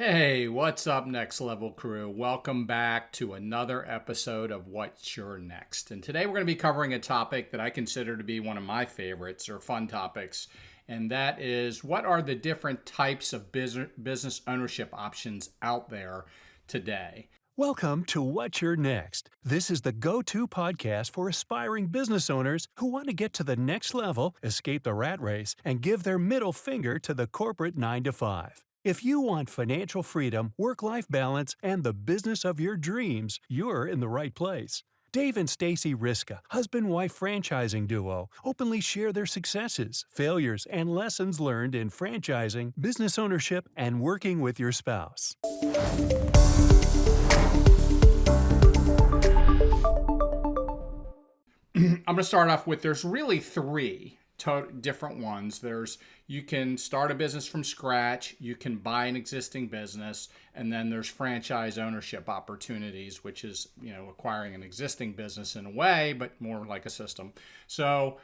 Hey, what's up, Next Level crew? Welcome back to another episode of What's Your Next. And today we're going to be covering a topic that I consider to be one of my favorites or fun topics, and that is what are the different types of business ownership options out there today? Welcome to What's Your Next. This is the go-to podcast for aspiring business owners who want to get to the next level, escape the rat race, and give their middle finger to the corporate 9-to-5. If you want financial freedom, work-life balance, and the business of your dreams, you're in the right place. Dave and Stacey Riska, husband-wife franchising duo, openly share their successes, failures, and lessons learned in franchising, business ownership, and working with your spouse. I'm going to start off with there's really three different ones. You can start a business from scratch, you can buy an existing business, and then there's franchise ownership opportunities, which is, acquiring an existing business in a way, but more like a system. So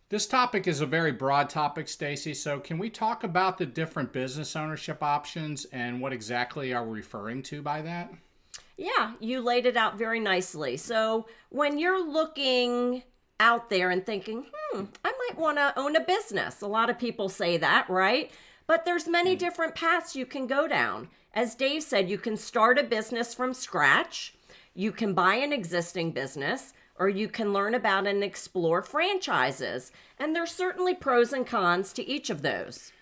this topic is a very broad topic, Stacey. So can we talk about the different business ownership options and what exactly are we referring to by that? Yeah, you laid it out very nicely. So when you're looking out there and thinking, I might want to own a business. A lot of people say that, right? But there's many different paths you can go down. As Dave said, you can start a business from scratch. You can buy an existing business, or you can learn about and explore franchises. And there's certainly pros and cons to each of those.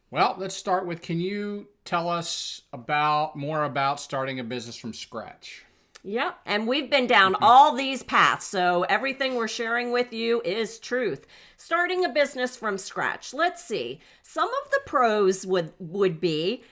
Well, let's start with, can you tell us more about starting a business from scratch? Yep, and we've been down all these paths, so everything we're sharing with you is truth. Starting a business from scratch. Let's see. Some of the pros would be,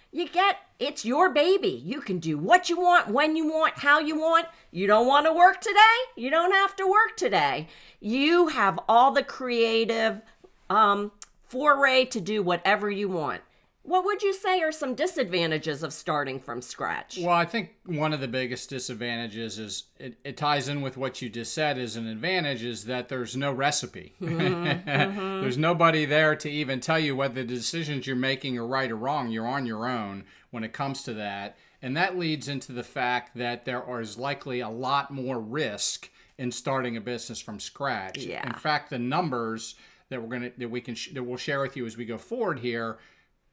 it's your baby. You can do what you want, when you want, how you want. You don't want to work today? You don't have to work today. You have all the creative foray to do whatever you want. What would you say are some disadvantages of starting from scratch? Well, I think one of the biggest disadvantages is it ties in with what you just said as an advantage is that there's no recipe. There's nobody there to even tell you whether the decisions you're making are right or wrong. You're on your own when it comes to that. And that leads into the fact that there is likely a lot more risk in starting a business from scratch. Yeah. In fact, the numbers that we'll share with you as we go forward here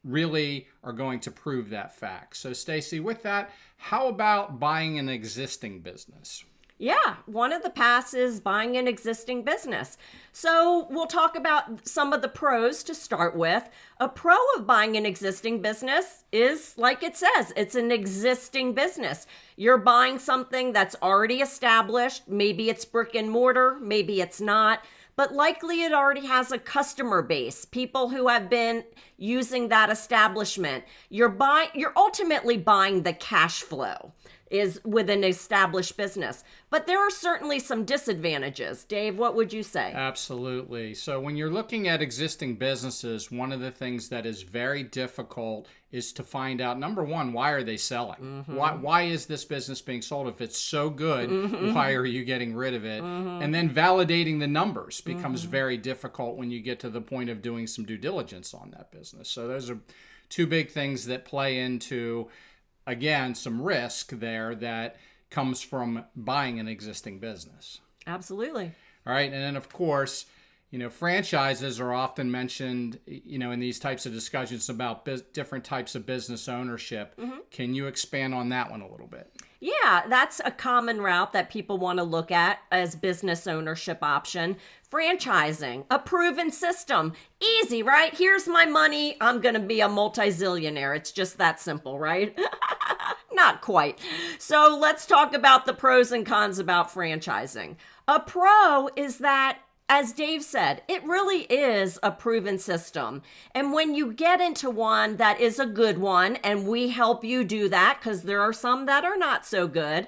really are going to prove that fact. So Stacey, with that, how about buying an existing business? Yeah, one of the paths is buying an existing business. So we'll talk about some of the pros to start with. A pro of buying an existing business is, like it says, it's an existing business. You're buying something that's already established. Maybe it's brick and mortar, maybe it's not. But likely it already has a customer base, people who have been using that establishment. You're ultimately buying the cash flow is with an established business. But there are certainly some disadvantages. Dave, what would you say? Absolutely. So when you're looking at existing businesses, one of the things that is very difficult is to find out, number one, why are they selling? Why is this business being sold? If it's so good, why are you getting rid of it? And then validating the numbers becomes very difficult when you get to the point of doing some due diligence on that business. So those are two big things that play into, again, some risk there that comes from buying an existing business. Absolutely. All right. And then, of course, franchises are often mentioned, in these types of discussions about different types of business ownership. Can you expand on that one a little bit? Yeah, that's a common route that people want to look at as business ownership option. Franchising, a proven system. Easy, right? Here's my money. I'm going to be a multi-zillionaire. It's just that simple, right? Not quite. So let's talk about the pros and cons about franchising. A pro is that, as Dave said, it really is a proven system. And when you get into one that is a good one, and we help you do that because there are some that are not so good,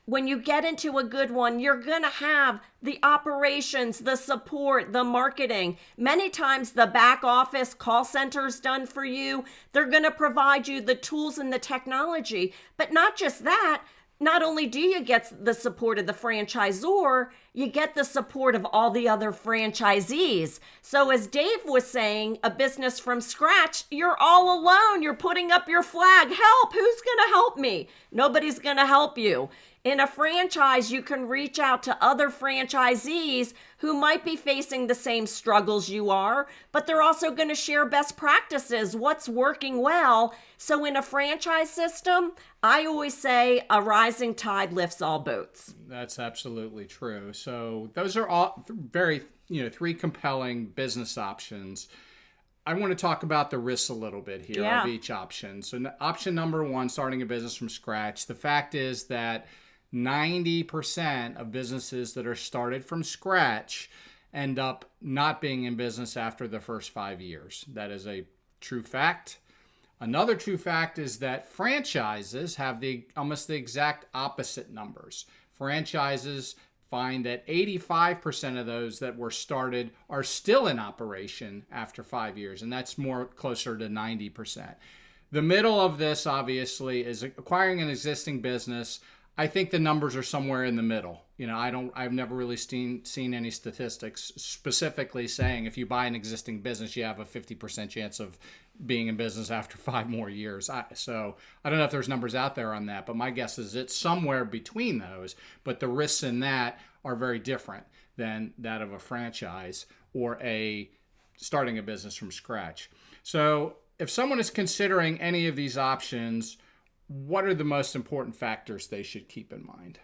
when you get into a good one, you're going to have the operations, the support, the marketing. Many times the back office call center's done for you. They're going to provide you the tools and the technology. But not just that, not only do you get the support of the franchisor, you get the support of all the other franchisees. So as Dave was saying, a business from scratch, you're all alone. You're putting up your flag. Help! Who's going to help me? Nobody's going to help you. In a franchise, you can reach out to other franchisees who might be facing the same struggles you are, but they're also going to share best practices, what's working well. So in a franchise system, I always say a rising tide lifts all boats. That's absolutely true. So those are all very, three compelling business options. I want to talk about the risks a little bit here of each option. So option number one, starting a business from scratch. The fact is that 90% of businesses that are started from scratch end up not being in business after the first 5 years. That is a true fact. Another true fact is that franchises have almost the exact opposite numbers. Franchises find that 85% of those that were started are still in operation after 5 years, and that's more closer to 90%. The middle of this, obviously, is acquiring an existing business. I think the numbers are somewhere in the middle. I've never really seen any statistics specifically saying if you buy an existing business, you have a 50% chance of being in business after 5 more years. So I don't know if there's numbers out there on that, but my guess is it's somewhere between those. But the risks in that are very different than that of a franchise or starting a business from scratch. So if someone is considering any of these options, what are the most important factors they should keep in mind?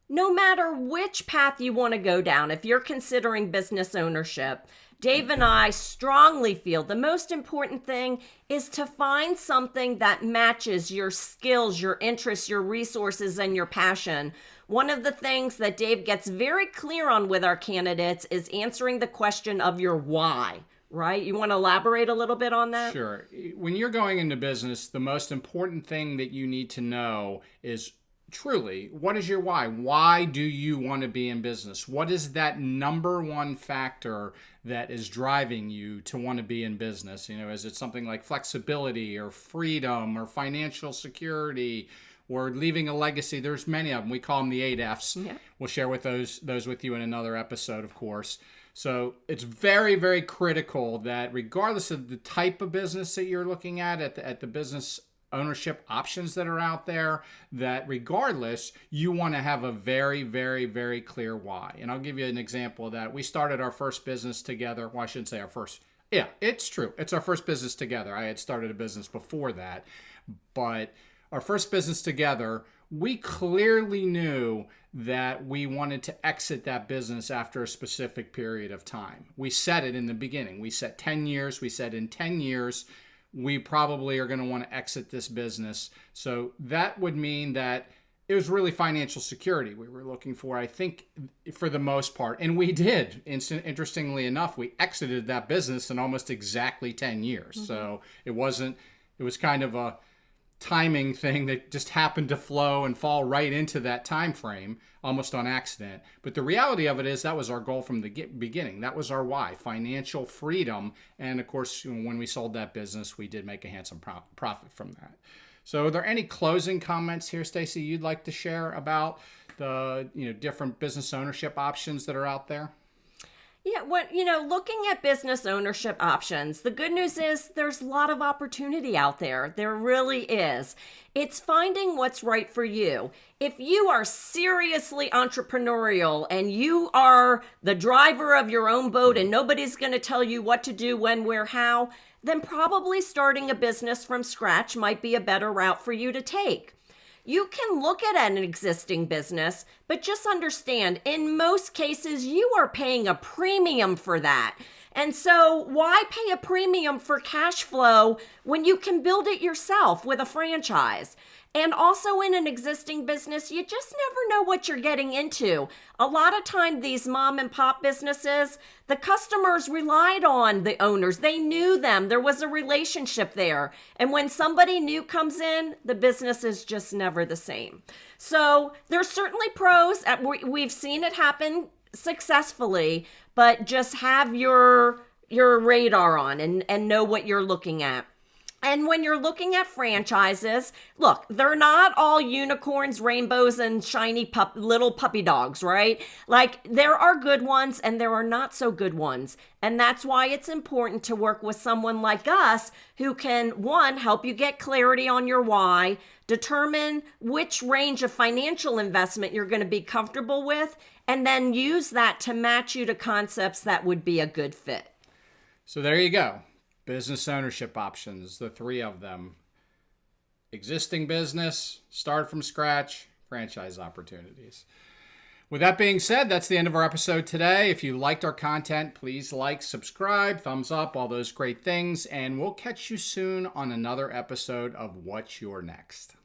No matter which path you want to go down, if you're considering business ownership, Dave and I strongly feel the most important thing is to find something that matches your skills, your interests, your resources, and your passion. One of the things that Dave gets very clear on with our candidates is answering the question of your why. Right? You want to elaborate a little bit on that? Sure. When you're going into business, the most important thing that you need to know is truly, what is your why? Why do you want to be in business? What is that number one factor that is driving you to want to be in business? Is it something like flexibility or freedom or financial security or leaving a legacy? There's many of them. We call them the 8 Fs. Yeah. We'll share those with you in another episode, of course. So it's very, very critical that regardless of the type of business that you're looking at the business ownership options that are out there, that regardless, you want to have a very, very, very clear why. And I'll give you an example of that. We started our first business together. Well, I shouldn't say our first. Yeah, it's true. It's our first business together. I had started a business before that. But our first business together, we clearly knew that we wanted to exit that business after a specific period of time. We said it in the beginning. We said 10 years. We said in 10 years, we probably are going to want to exit this business. So that would mean that it was really financial security we were looking for, I think, for the most part. And we did. Interestingly enough, we exited that business in almost exactly 10 years. Mm-hmm. So it was kind of a timing thing that just happened to flow and fall right into that time frame almost on accident. But the reality of it is that was our goal from the beginning. That was our why, financial freedom. And of course, when we sold that business, we did make a handsome profit from that. So are there any closing comments here, Stacey, you'd like to share about the different business ownership options that are out there? Yeah, looking at business ownership options, the good news is there's a lot of opportunity out there. There really is. It's finding what's right for you. If you are seriously entrepreneurial and you are the driver of your own boat and nobody's going to tell you what to do, when, where, how, then probably starting a business from scratch might be a better route for you to take. You can look at an existing business, but just understand, in most cases, you are paying a premium for that. And so why pay a premium for cash flow when you can build it yourself with a franchise? And also in an existing business, you just never know what you're getting into. A lot of time, these mom and pop businesses, the customers relied on the owners. They knew them. There was a relationship there. And when somebody new comes in, the business is just never the same. So there's certainly pros. We've seen it happen successfully, but just have your radar on and know what you're looking at. And when you're looking at franchises, look, they're not all unicorns, rainbows, and shiny little puppy dogs, right? Like, there are good ones and there are not so good ones. And that's why it's important to work with someone like us who can, one, help you get clarity on your why, determine which range of financial investment you're going to be comfortable with, and then use that to match you to concepts that would be a good fit. So there you go. Business ownership options, the three of them. Existing business, start from scratch, franchise opportunities. With that being said, that's the end of our episode today. If you liked our content, please like, subscribe, thumbs up, all those great things. And we'll catch you soon on another episode of What's Your Next?